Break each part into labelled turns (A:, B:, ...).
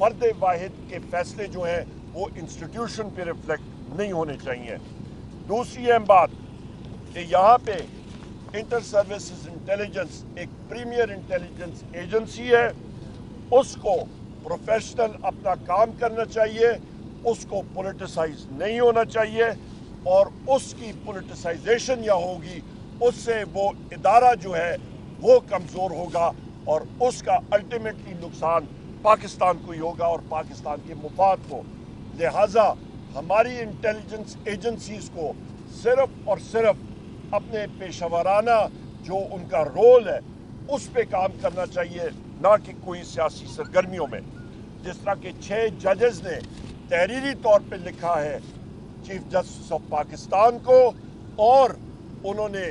A: فرد واحد کے فیصلے جو ہیں وہ انسٹیٹیوشن پہ ریفلیکٹ نہیں ہونے چاہیے۔ دوسری اہم بات کہ یہاں پہ انٹر سروسز انٹیلیجنس ایک پریمیئر انٹیلیجنس ایجنسی ہے، اس کو پروفیشنل اپنا کام کرنا چاہیے، اس کو پولیٹیسائز نہیں ہونا چاہیے، اور اس کی پولیٹیسائزیشن یا ہوگی اس سے وہ ادارہ جو ہے وہ کمزور ہوگا، اور اس کا الٹیمیٹلی نقصان پاکستان کو ہی ہوگا اور پاکستان کے مفاد کو۔ لہٰذا ہماری انٹیلیجنس ایجنسیز کو صرف اور صرف اپنے پیشہ ورانہ جو ان کا رول ہے اس پہ کام کرنا چاہیے، نہ کہ کوئی سیاسی سرگرمیوں میں۔ جس طرح کہ 6 ججز نے تحریری طور پہ لکھا ہے چیف جسٹس آف پاکستان کو، اور انہوں نے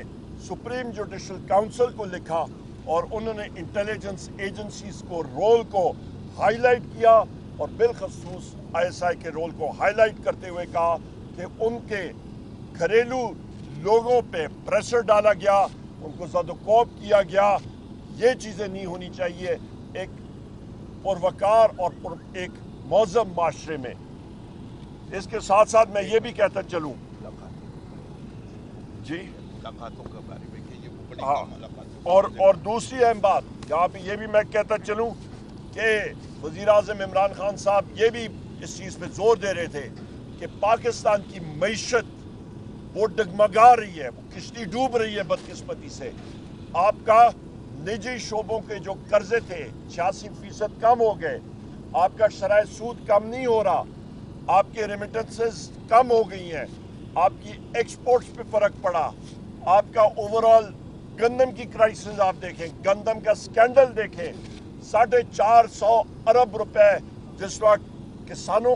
A: سپریم جوڈیشل کاؤنسل کو لکھا، اور انہوں نے انٹیلیجنس ایجنسیز کو رول کو ہائی لائٹ کیا، اور بالخصوص ISI کے رول کو ہائی لائٹ کرتے ہوئے کہا کہ ان کے گھریلو لوگوں پہ پریشر ڈالا گیا، ان کو زد و کوب کیا گیا۔ یہ چیزیں نہیں ہونی چاہیے ایک پروکار اور ایک معظم معاشرے میں۔ اس کے ساتھ ساتھ میں یہ بھی کہتا چلوں جی ہاں، اور دوسری اہم بات یہاں پہ یہ بھی میں کہتا چلوں کہ وزیراعظم عمران خان صاحب یہ بھی اس چیز پہ زور دے رہے تھے کہ پاکستان کی معیشت وہ ڈگمگا رہی ہے، وہ کشتی ڈوب رہی ہے بدقسمتی سے۔ آپ کا نجی شعبوں کے جو قرضے تھے 86% کم ہو گئے، آپ کا شرائع سود کم نہیں ہو رہا، آپ کے ریمیٹنسز کم ہو گئی ہیں، آپ کی ایکسپورٹس پہ فرق پڑا، آپ کا اوورال گندم کی کرائسس آپ دیکھیں، گندم کا سکینڈل دیکھیں، 450 ارب روپے جس وقت کسانوں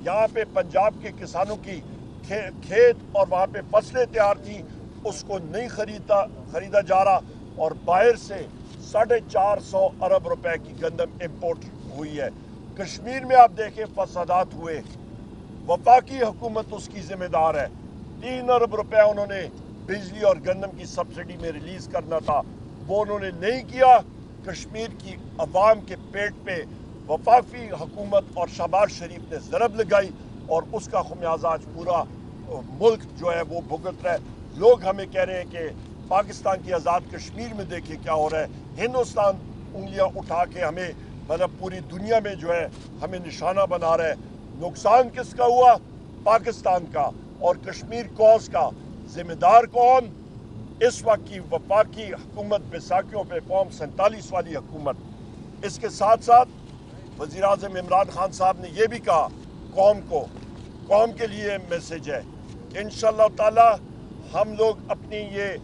A: یہاں پہ پنجاب کے کسانوں کی کھیت اور وہاں پہ فصلیں تیار تھیں، اس کو نہیں خریدا جا رہا، اور باہر سے 450 ارب روپے کی گندم امپورٹ ہوئی ہے۔ کشمیر میں آپ دیکھیں فسادات ہوئے، وفاقی حکومت اس کی ذمہ دار ہے، 3 ارب روپے انہوں نے بجلی اور گندم کی سبسڈی میں ریلیز کرنا تھا، وہ انہوں نے نہیں کیا۔ کشمیر کی عوام کے پیٹ پہ وفاقی حکومت اور شہباز شریف نے ضرب لگائی، اور اس کا خمیازہ آج پورا ملک جو ہے وہ بھگت رہا ہے۔ لوگ ہمیں کہہ رہے ہیں کہ پاکستان کی آزاد کشمیر میں دیکھیں کیا ہو رہا ہے، ہندوستان انگلیاں اٹھا کے ہمیں مطلب پوری دنیا میں جو ہے ہمیں نشانہ بنا رہا ہے۔ نقصان کس کا ہوا؟ پاکستان کا، اور کشمیر کوز کا ذمہ دار کون؟ اس وقت کی وفاقی حکومت بیساکھیوں پہ قوم 47 والی حکومت۔ اس کے ساتھ ساتھ وزیراعظم عمران خان صاحب نے یہ بھی کہا قوم کے لیے میسیج ہے کہ انشاءاللہ تعالی ہم لوگ اپنی یہ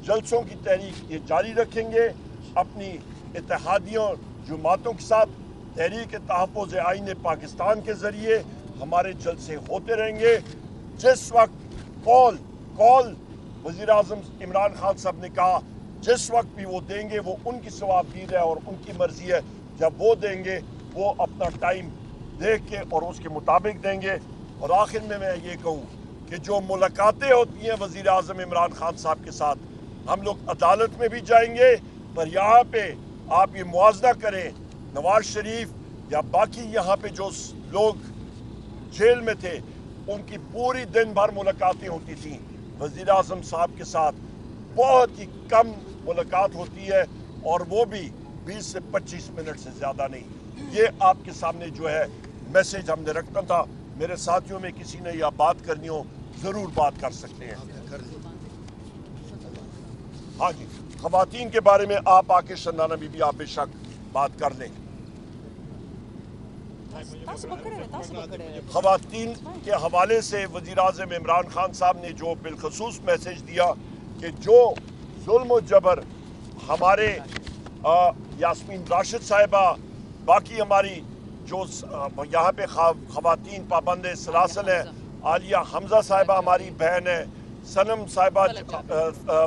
A: جلسوں کی تحریک یہ جاری رکھیں گے، اپنی اتحادیوں جماعتوں کے ساتھ تحریک تحفظ آئین پاکستان کے ذریعے ہمارے جلسے ہوتے رہیں گے۔ جس وقت کال وزیراعظم عمران خان صاحب نے کہا جس وقت بھی وہ دیں گے وہ ان کی ثوابدید ہے اور ان کی مرضی ہے، جب وہ دیں گے وہ اپنا ٹائم دیکھ کے اور اس کے مطابق دیں گے۔ اور آخر میں یہ کہوں کہ جو ملاقاتیں ہوتی ہیں وزیر اعظم عمران خان صاحب کے ساتھ، ہم لوگ عدالت میں بھی جائیں گے، پر یہاں پہ آپ یہ موازنہ کریں نواز شریف یا باقی یہاں پہ جو لوگ جیل میں تھے ان کی پوری دن بھر ملاقاتیں ہوتی تھیں، وزیر اعظم صاحب کے ساتھ بہت ہی کم ملاقات ہوتی ہے، اور وہ بھی 20 سے 25 منٹ سے زیادہ نہیں۔ یہ آپ کے سامنے جو ہے میسیج ہم نے رکھنا تھا۔ میرے ساتھیوں میں کسی نے یہ بات کرنی ہو ضرور بات کر سکتے ہیں۔ ہاں جی، خواتین کے بارے میں آپ آ کے شنانہ بی بی آپ بے شک بات کر لیں۔ خواتین کے حوالے سے وزیر اعظم عمران خان صاحب نے جو بالخصوص میسیج دیا کہ جو ظلم و جبر ہمارے یاسمین راشد صاحبہ، باقی ہماری جو یہاں پہ خواتین پابند سلاسل ہیں، عالیہ حمزہ صاحبہ ہماری بہن ہے، صنم صاحبہ،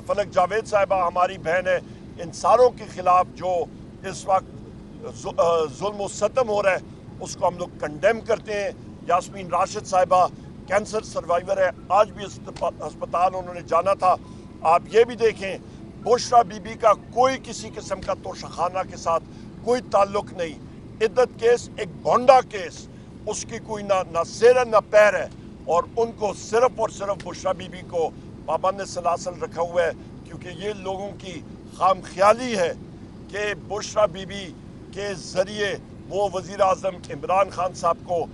A: فلک جاوید صاحبہ ہماری بہن ہے، ان ساروں کے خلاف جو اس وقت ظلم و ستم ہو رہا ہے اس کو ہم لوگ کنڈیم کرتے ہیں۔ یاسمین راشد صاحبہ کینسر سروائیور ہے، آج بھی ہسپتال انہوں نے جانا تھا۔ آپ یہ بھی دیکھیں بشرا بی بی کا کوئی کسی قسم کا توشہ خانہ کے ساتھ کوئی تعلق نہیں، عدت کیس ایک بھونڈا کیس، اس کی کوئی نہ سر ہے نہ پیر ہے، اور ان کو صرف اور صرف بشرا بی بی کو پابند سلاسل رکھا ہوا ہے، کیونکہ یہ لوگوں کی خام خیالی ہے کہ بشرا بی بی کے ذریعے وہ وزیر اعظم عمران خان صاحب کو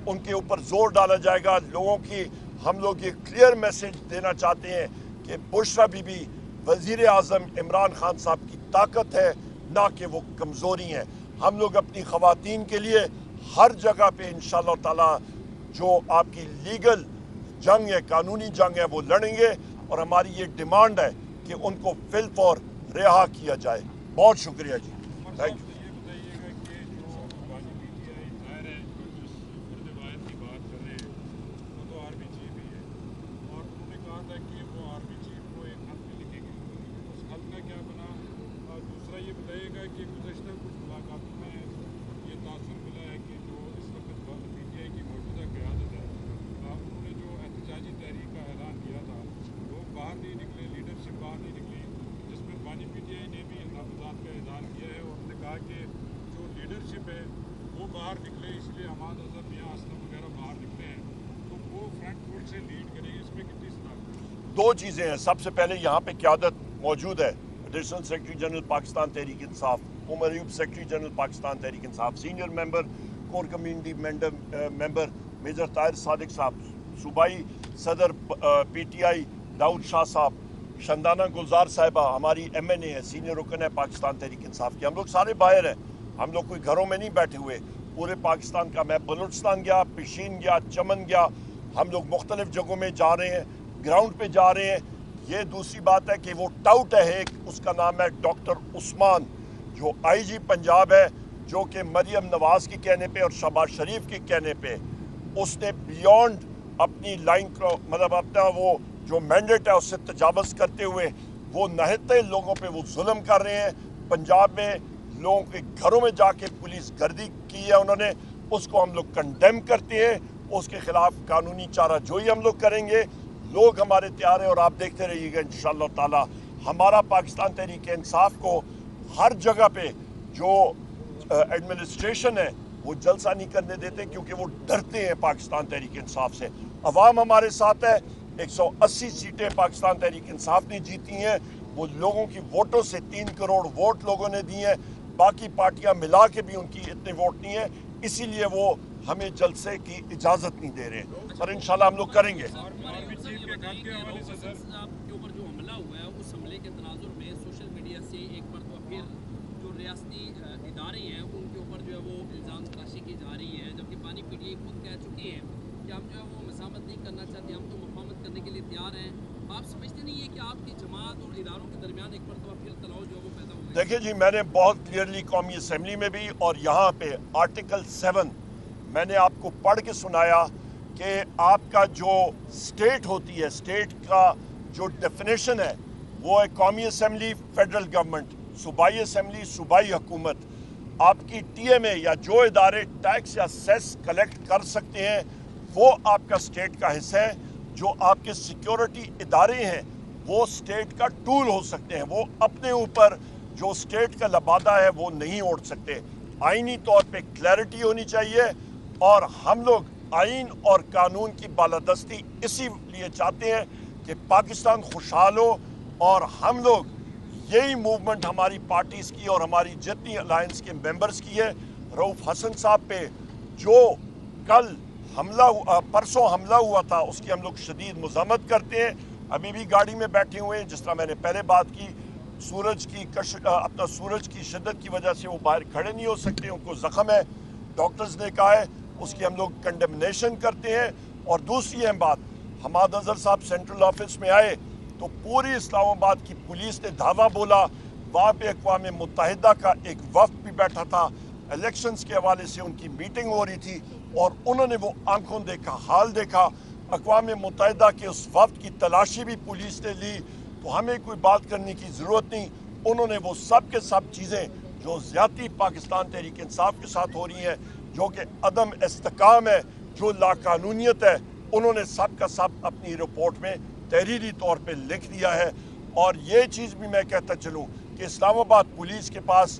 A: ان کے اوپر زور ڈالا جائے گا۔ لوگوں کی ہم لوگ یہ کلیئر میسج دینا چاہتے ہیں کہ بشرا بی بی وزیر اعظم عمران خان صاحب کی طاقت ہے، نہ کہ وہ کمزوری ہیں۔ ہم لوگ اپنی خواتین کے لیے ہر جگہ پہ انشاءاللہ تعالی جو آپ کی لیگل جنگ ہے، قانونی جنگ ہے، وہ لڑیں گے، اور ہماری یہ ڈیمانڈ ہے کہ ان کو فی الفور رہا کیا جائے۔ بہت شکریہ جی، تھینک یو۔ دو چیزیں ہیں۔ سب سے پہلے یہاں پہ قیادت موجود ہے، additional secretary general Pakistan Tehreek Insaf Omar Ayub, secretary general Pakistan Tehreek Insaf, senior member کور کمیونٹی ممبر میجر طاہر صادق صاحب، صوبائی صدر پی ٹی آئی داؤد شاہ صاحب، شندانہ گلزار صاحبہ ہماری ایم این اے ہے، سینئر رکن ہے پاکستان تحریک انصاف کی۔ ہم لوگ سارے باہر ہیں، ہم لوگ کوئی گھروں میں نہیں بیٹھے ہوئے، پورے پاکستان کا، میں بلوچستان گیا، پشین گیا، چمن گیا، ہم لوگ مختلف جگہوں میں جا رہے ہیں، گراؤنڈ پہ جا رہے ہیں۔ یہ دوسری بات ہے کہ وہ ٹاؤٹ ہے ایک، اس کا نام ہے ڈاکٹر عثمان، جو آئی جی پنجاب ہے، جو کہ مریم نواز کے کہنے پہ اور شہباز شریف کے کہنے پہ اس نے بیونڈ اپنی لائن کو، مطلب اپنا وہ جو مینڈیٹ ہے اس سے تجاوز کرتے ہوئے وہ نہتے لوگوں پہ وہ ظلم کر رہے ہیں۔ پنجاب میں لوگوں کے گھروں میں جا کے پولیس گردی کی ہے انہوں نے، اس کو ہم لوگ کنڈیم کرتے ہیں، اس کے خلاف قانونی چارہ جوئی ہم لوگ کریں گے۔ لوگ ہمارے تیار ہیں، اور آپ دیکھتے رہیے گا انشاءاللہ تعالی ہمارا پاکستان تحریک انصاف کو ہر جگہ پہ جو ایڈمنسٹریشن ہے وہ جلسہ نہیں کرنے دیتے، کیونکہ وہ ڈرتے ہیں پاکستان تحریک انصاف سے۔ عوام ہمارے ساتھ ہے، 180 سیٹیں پاکستان تحریک انصاف نے جیتی ہیں، وہ لوگوں کی ووٹوں سے 3 کروڑ ووٹ لوگوں نے دی ہیں، باقی پارٹیاں ملا کے بھی ان کی اتنے ووٹ نہیں ہیں، اسی لیے وہ ہمیں جلسے کی اجازت نہیں دے رہے، پر انشاءاللہ ہم لوگ کریں گے۔
B: ریاستی ادارے ہیں ان کے اوپر جو ہے وہ الزام تراشی کی جا رہی ہے، جبکہ بانی پی ٹی آئی خود کہہ چکی ہے کہ ہم جو ہے وہ مزاحمت نہیں کرنا چاہتے، ہم تو مفاہمت کرنے کے لیے تیار ہیں۔ آپ سمجھتے نہیں ہے کہ آپ کی جماعت اور اداروں کے درمیان ایک مرتبہ پھر تناؤ جو ہے وہ پیدا ہو گیا؟
A: دیکھیں جی، میں نے بہت کلیئرلی قومی اسمبلی میں بھی اور یہاں پہ آرٹیکل 7 میں نے آپ کو پڑھ کے سنایا کہ آپ کا جو سٹیٹ ہوتی ہے، سٹیٹ کا جو ڈیفینیشن ہے وہ ہے قومی اسمبلی، فیڈرل گورنمنٹ، صوبائی اسمبلی، صوبائی حکومت۔ آپ کی ٹی ایم اے یا جو ادارے ٹیکس یا سیس کلیکٹ کر سکتے ہیں وہ آپ کا سٹیٹ کا حصہ ہے۔ جو آپ کے سیکیورٹی ادارے ہیں وہ سٹیٹ کا ٹول ہو سکتے ہیں، وہ اپنے اوپر جو سٹیٹ کا لبادہ ہے وہ نہیں اوڑھ سکتے۔ آئینی طور پہ کلیئرٹی ہونی چاہیے، اور ہم لوگ آئین اور قانون کی بالادستی اسی لیے چاہتے ہیں کہ پاکستان خوشحال ہو، اور ہم لوگ یہی موومنٹ ہماری پارٹیز کی اور ہماری جتنی الائنس کے ممبرز کی ہے۔ رؤوف حسن صاحب پہ جو کل پرسوں حملہ ہوا تھا اس کی ہم لوگ شدید مذمت کرتے ہیں، ابھی بھی گاڑی میں بیٹھے ہوئے ہیں، جس طرح میں نے پہلے بات کی، سورج کی شدت کی وجہ سے وہ باہر کھڑے نہیں ہو سکتے، ان کو زخم ہے، ڈاکٹرز نے کہا ہے، اس کی ہم لوگ کنڈمنیشن کرتے ہیں۔ اور دوسری اہم بات، حماد اظہر صاحب سینٹرل آفس میں آئے تو پوری اسلام آباد کی پولیس نے دھاوا بولا، وہاں پہ اقوام متحدہ کا ایک وفد بھی بیٹھا تھا، الیکشنز کے حوالے سے ان کی میٹنگ ہو رہی تھی، اور انہوں نے وہ آنکھوں دیکھا حال دیکھا۔ اقوام متحدہ کے اس وفد کی تلاشی بھی پولیس نے لی، تو ہمیں کوئی بات کرنے کی ضرورت نہیں۔ انہوں نے وہ سب کے سب چیزیں جو زیادتی پاکستان تحریک انصاف کے ساتھ ہو رہی ہیں، جو کہ عدم استحکام ہے، جو لاقانونیت ہے، انہوں نے سب کا سب اپنی رپورٹ میں تحریری طور پہ لکھ دیا ہے۔ اور یہ چیز بھی میں کہتا چلوں کہ اسلام آباد پولیس کے پاس